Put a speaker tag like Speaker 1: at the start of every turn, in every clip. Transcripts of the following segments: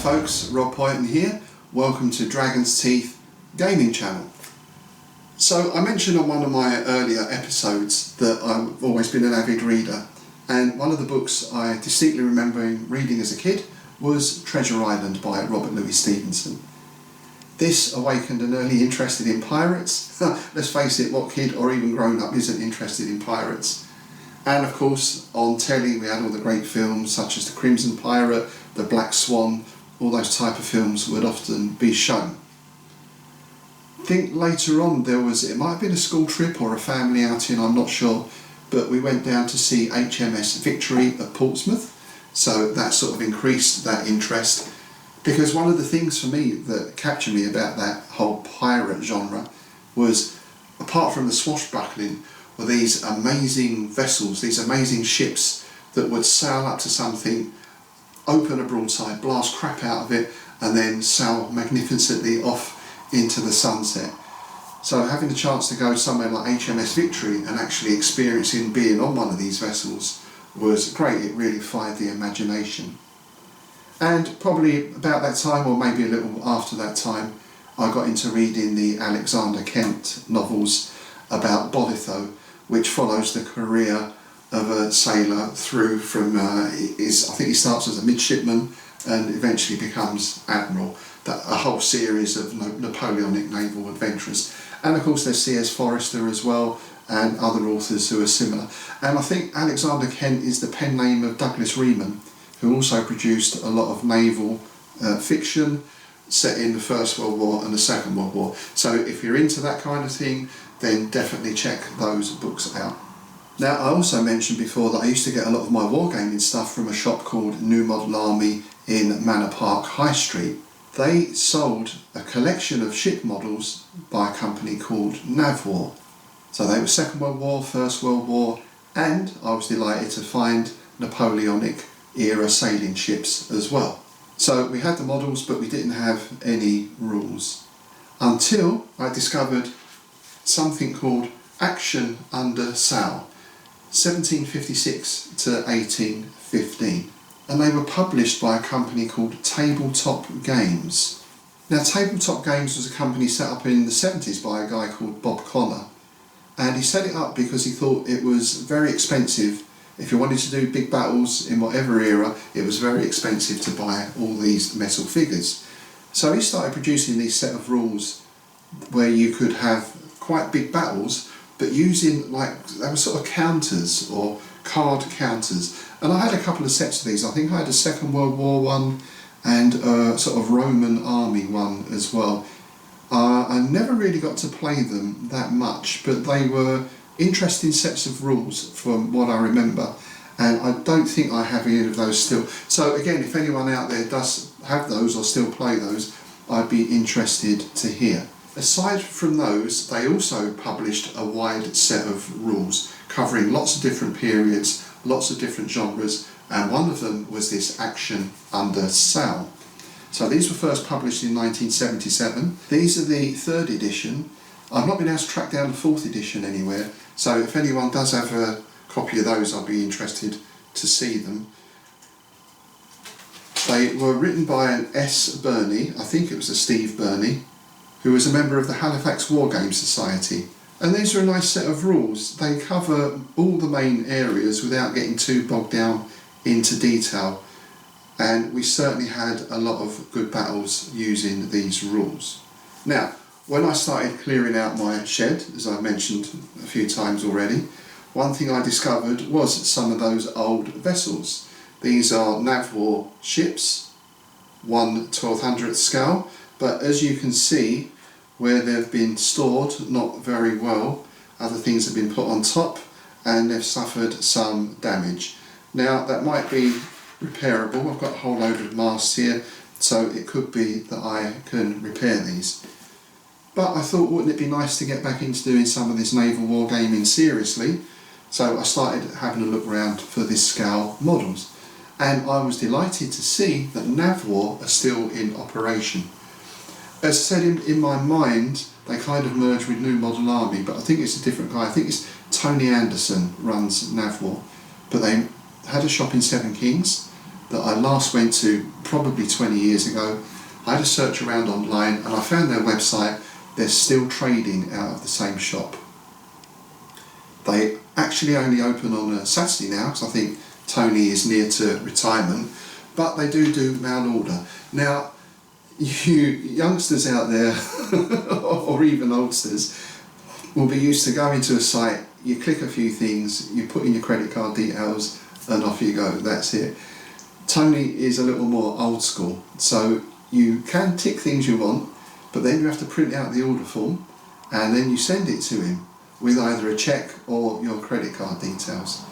Speaker 1: folks, Rob Poynton here. Welcome to Dragon's Teeth Gaming Channel. So I mentioned on one of my earlier episodes that I've always been an avid reader, and one of the books I distinctly remember reading as a kid was Treasure Island by Robert Louis Stevenson. This awakened an early interest in pirates. Let's face it, what kid or even grown up isn't interested in pirates? And of course on telly we had all the great films such as The Crimson Pirate, The Black Swan. All those type of films would often be shown. I think later on it might have been a school trip or a family outing, I'm not sure, but we went down to see HMS Victory at Portsmouth, so that sort of increased that interest, because one of the things for me that captured me about that whole pirate genre was, apart from the swashbuckling, were these amazing vessels, these amazing ships that would sail up to something, open a broadside, blast crap out of it, and then sail magnificently off into the sunset. So having the chance to go somewhere like HMS Victory and actually experiencing being on one of these vessels was great. It really fired the imagination. And probably about that time, or maybe a little after that time, I got into reading the Alexander Kent novels about Bolitho, which follows the career of a sailor through from, I think he starts as a midshipman and eventually becomes admiral. A whole series of Napoleonic naval adventurers. And of course there's C.S. Forester as well, and other authors who are similar. And I think Alexander Kent is the pen name of Douglas Reman, who also produced a lot of naval fiction set in the First World War and the Second World War. So if you're into that kind of thing, then definitely check those books out. Now, I also mentioned before that I used to get a lot of my wargaming stuff from a shop called New Model Army in Manor Park High Street. They sold a collection of ship models by a company called Navwar. So they were Second World War, First World War, and I was delighted to find Napoleonic era sailing ships as well. So we had the models, but we didn't have any rules. Until I discovered something called Action Under Sail, 1756 to 1815, and they were published by a company called Tabletop Games. Now Tabletop Games was a company set up in the 70s by a guy called Bob Connor, and he set it up because he thought it was very expensive. If you wanted to do big battles in whatever era, it was very expensive to buy all these metal figures. So he started producing these set of rules where you could have quite big battles, but using, like, they were sort of counters or card counters. And I had a couple of sets of these. I think I had a Second World War one and a sort of Roman army one as well. I never really got to play them that much, but they were interesting sets of rules from what I remember. And I don't think I have any of those still. So again, if anyone out there does have those or still play those, I'd be interested to hear. Aside from those, they also published a wide set of rules covering lots of different periods, lots of different genres, and one of them was this Action Under Sail. So these were first published in 1977. These are the third edition. I've not been able to track down the fourth edition anywhere, so if anyone does have a copy of those, I'd be interested to see them. They were written by an S. Burney, I think it was a Steve Burney, who was a member of the Halifax War Games Society. And these are a nice set of rules. They cover all the main areas without getting too bogged down into detail. And we certainly had a lot of good battles using these rules. Now, when I started clearing out my shed, as I mentioned a few times already, one thing I discovered was some of those old vessels. These are Navwar ships, 1/1200th scale, but as you can see, where they've been stored not very well, other things have been put on top and they've suffered some damage. Now that might be repairable. I've got a whole load of masts here, so it could be that I can repair these. But I thought, wouldn't it be nice to get back into doing some of this naval wargaming seriously? So I started having a look around for this scale models, and I was delighted to see that Navwar are still in operation. As I said, in my mind, they kind of merged with New Model Army, but I think it's a different guy. I think it's Tony Anderson runs Navwar, but they had a shop in Seven Kings. that I last went to probably 20 years ago. I had a search around online and I found their website. They're still trading out of the same shop. They actually only open on a Saturday now because I think Tony is near to retirement, but they do mail order. Now, you youngsters out there, or even oldsters, will be used to going to a site, you click a few things, you put in your credit card details, and off you go, that's it. Tony is a little more old school, so you can tick things you want, but then you have to print out the order form, and then you send it to him with either a cheque or your credit card details.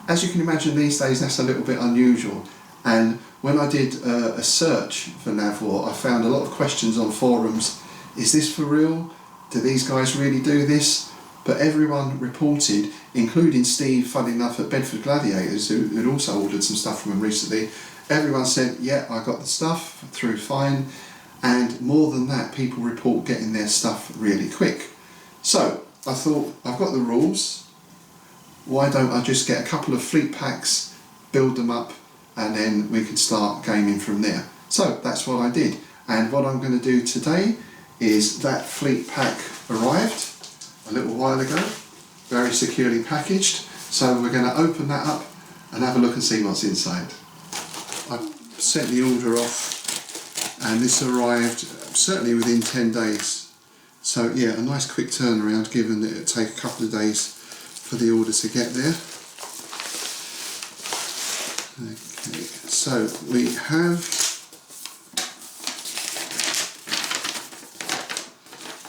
Speaker 1: As you can imagine these days, that's a little bit unusual, and when I did a search for Navwar, I found a lot of questions on forums. Is this for real? Do these guys really do this? But everyone reported, including Steve, funny enough, at Bedford Gladiators, who had also ordered some stuff from him recently. Everyone said, yeah, I got the stuff through fine, and more than that, people report getting their stuff really quick. So I thought, I've got the rules, why don't I just get a couple of fleet packs, build them up, and then we can start gaming from there. So that's what I did, and what I'm going to do today is that fleet pack arrived a little while ago, very securely packaged, so we're going to open that up and have a look and see what's inside. I've sent the order off and this arrived certainly within 10 days, so yeah, a nice quick turnaround given that it would take a couple of days for the order to get there. Okay, so we have,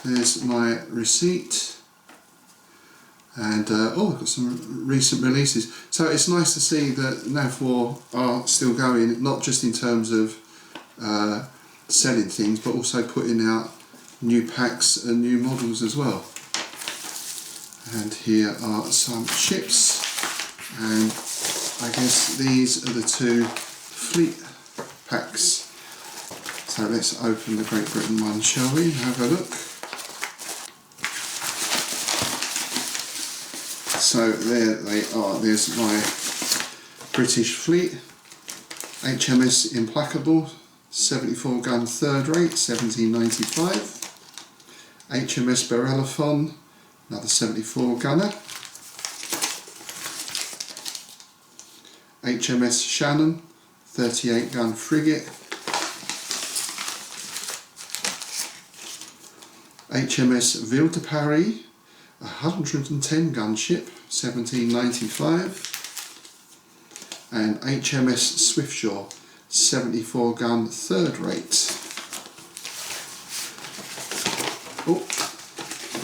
Speaker 1: there's my receipt, and oh, I've got some recent releases. So it's nice to see that Navwar are still going, not just in terms of selling things, but also putting out new packs and new models as well. And here are some ships, and I guess these are the two fleet packs. So let's open the Great Britain one, shall we? Have a look. So there they are, there's my British fleet, HMS Implacable, 74 gun third rate, 1795, HMS Bellerophon, another 74 gunner, HMS Shannon, 38 gun frigate, HMS Ville de Paris, 110 gun ship, 1795, and HMS Swiftsure, 74 gun third rate. Oh,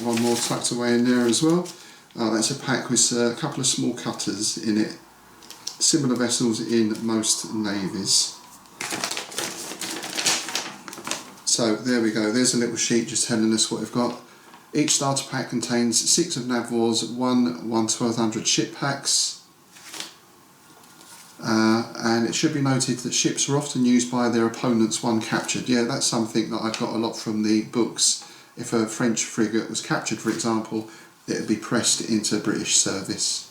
Speaker 1: one more tucked away in there as well. That's a pack with a couple of small cutters in it. Similar vessels in most navies. So there we go, there's a little sheet just telling us what we've got. Each starter pack contains 6 of Navwar's 1/1200 ship packs. And it should be noted that ships are often used by their opponents when captured. Yeah, that's something that I've got a lot from the books. If a French frigate was captured, for example, it would be pressed into British service.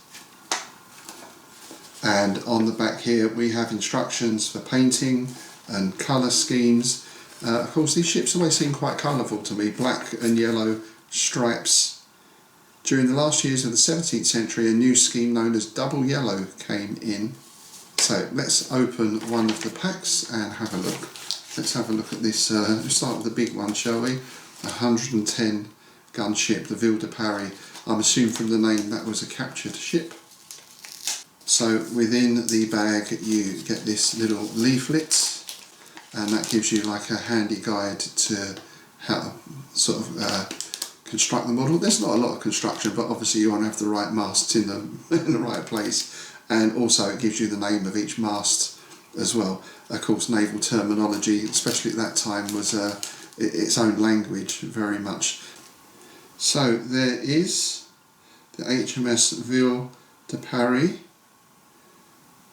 Speaker 1: And on the back here we have instructions for painting and colour schemes. Of course, these ships always seem quite colourful to me, black and yellow stripes. During the last years of the 17th century, a new scheme known as double yellow came in. So let's open one of the packs and have a look. Let's have a look at this. Let's start with the big one, shall we? 110 gun ship, the Ville de Paris. I'm assuming from the name that was a captured ship. So within the bag you get this little leaflet, and that gives you like a handy guide to how to sort of construct the model. There's not a lot of construction, but obviously you want to have the right masts in the right place, and also it gives you the name of each mast as well. Of course, naval terminology, especially at that time, was its own language very much. So there is the HMS Ville de Paris.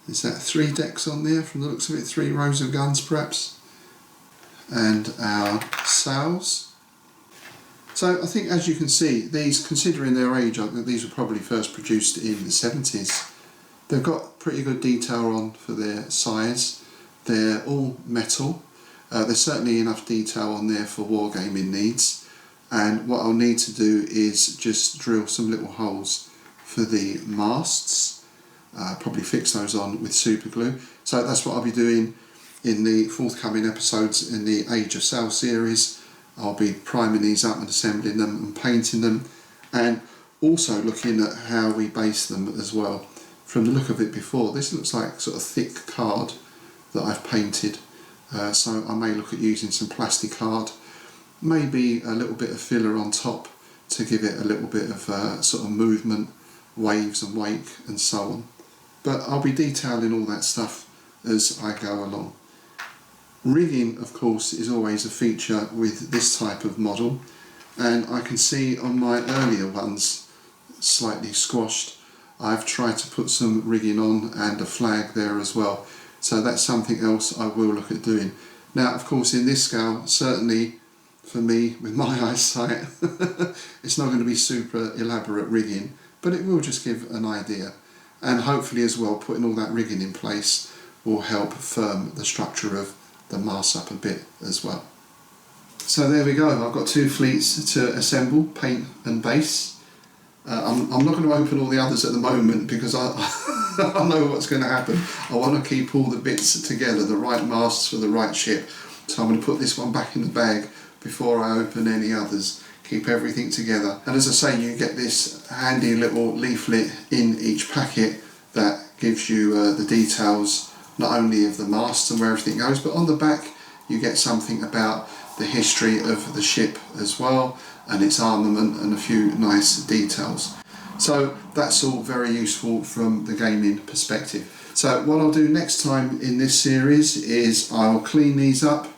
Speaker 1: Is that 3 decks on there from the looks of it, 3 rows of guns perhaps, and our sails. So I think, as you can see, these, considering their age, I think these were probably first produced in the 70s. They've got pretty good detail on for their size. They're all metal. There's certainly enough detail on there for wargaming needs, and what I'll need to do is just drill some little holes for the masts, probably fix those on with super glue. So that's what I'll be doing in the forthcoming episodes in the Age of Sail series. I'll be priming these up and assembling them and painting them, and also looking at how we base them as well. From the look of it before, this looks like sort of thick card that I've painted, so I may look at using some plastic card, maybe a little bit of filler on top to give it a little bit of sort of movement, waves and wake and so on. But I'll be detailing all that stuff as I go along. Rigging, of course, is always a feature with this type of model, and I can see on my earlier ones, slightly squashed, I've tried to put some rigging on and a flag there as well. So that's something else I will look at doing. Now, of course, in this scale, certainly for me, with my eyesight, it's not going to be super elaborate rigging, but it will just give an idea. And hopefully as well, putting all that rigging in place will help firm the structure of the mast up a bit as well. So there we go, I've got two fleets to assemble, paint and base. I'm not going to open all the others at the moment because I know what's going to happen. I want to keep all the bits together, the right masts for the right ship. So I'm going to put this one back in the bag before I open any others. Keep everything together. And as I say, you get this handy little leaflet in each packet that gives you the details not only of the mast and where everything goes, but on the back you get something about the history of the ship as well, and its armament and a few nice details. So that's all very useful from the gaming perspective. So what I'll do next time in this series is I'll clean these up,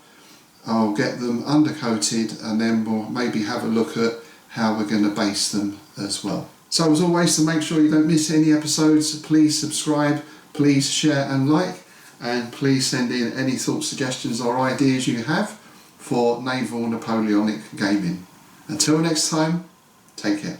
Speaker 1: I'll get them undercoated, and then we'll maybe have a look at how we're going to base them as well. So as always, to make sure you don't miss any episodes, please subscribe, please share and like, and please send in any thoughts, suggestions or ideas you have for naval Napoleonic gaming. Until next time, take care.